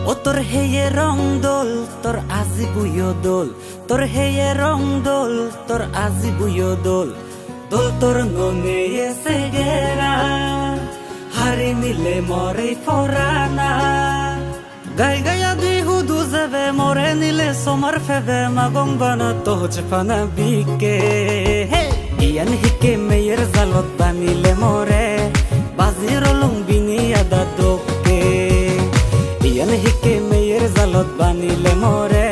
ও তোর হেয়ে রং দোল তোর আজি বুয়ো দোল তোর হেয়ে রং দোল তোর আজি বুয়ো দোল দোল তোর ননে এসে গেরা হারি নিলে মরে ফরানা গাই গায়া দুই হুদু যাবে মরে নিলে সোমার ফেবে মাগং বানা তোজ ফানা বিকে ইয়ান হিকে মেয়ের জালত বানিলে মরে বাজির লুঙ্গিনি আদা দোকে ইয়ান হিকে মেয়ের জালত বানিলে মরে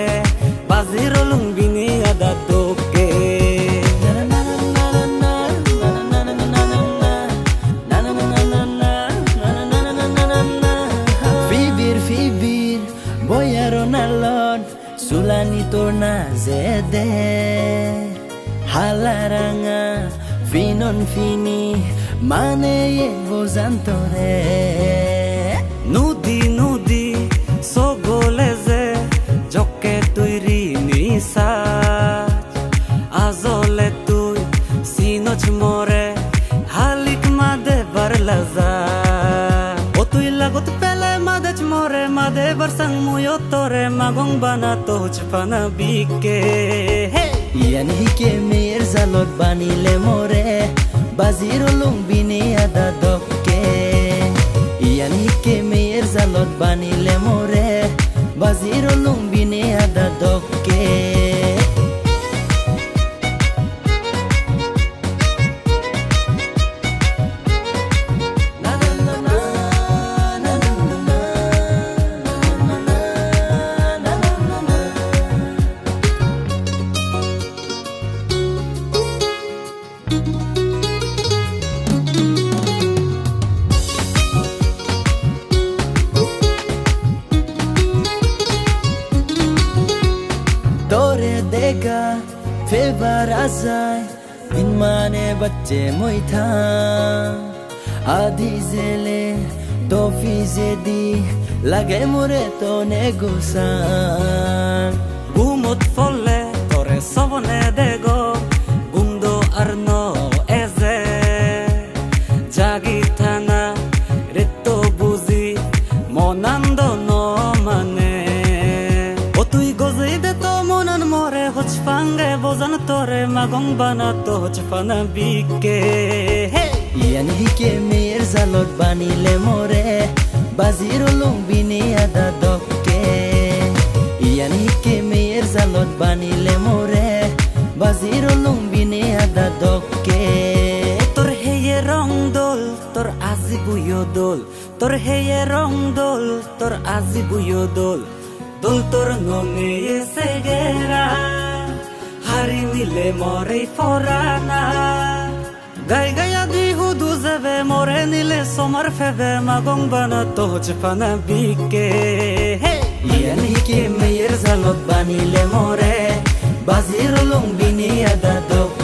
বাজির লুঙ্গিনি আদা দোকে ফিবির বয়ার নালন সুলানি তোর না যে দে হালারাঙা ফিনন ফিনি মানে বোজান তোরে নুদি নুদি সগলে যে জকে তুই রিনিসা আজলে তুই সিনচ মরে হালিক মাদে বারলাজা ও তুই লাগত পেলে মাদেচ মরে মাদে বারসাং মুয়ো তোরে মাগং বানা তোজ ফানা বিকে ইয়ান হিকে মেয়ের জালত বানিলে মরে বাজির লুঙ্গিনি আদা দকে ইয়ান হিকে মেয়ের জালত বানিলে মরে বাজির লুঙ্গিনি আদা দকে तोरे देगा फेवर आजाए दिन माने बच्चे मोई था आधी जेले दो फीजे दी लगे मुरे तो ने गुसान গুমত ফলে তোরে সবনে দেগো গুমদো আরনো এজে জাগি থানা রেতো বুঝি মনান্দ ন মানে ও তুই গজই দে তো মনন মরে হচ পাঙ্গে বোজান তোরে মাগং বানা তো হচ ফানা বিকে ইয়ান হিকে মেয়ের জালত বানিলে মরে বাজির লুঙ্গিনি আদা দকে ইয়ান হিকে মেয়ের জালত বানিলে মরে বাজির লুঙ্গিনি আদা দকে তোর হেয়ে রং দোল তোর আজি বুয়ো দোল তোর হেয়ে রং দোল তোর আজি বুয়ো দোল দোল তোর ননে এসে গেরা হারি নিলে মরে ফরানা গাই গায়া দুই হুদু যাবে মরে নিলে সোমার ফেবে মাগং বানা তোজ ফানা বিকে ইয়ান হিকে মেয়ের জালত বানিলে মরে বাজির লুঙ্গিনি আদা দোকে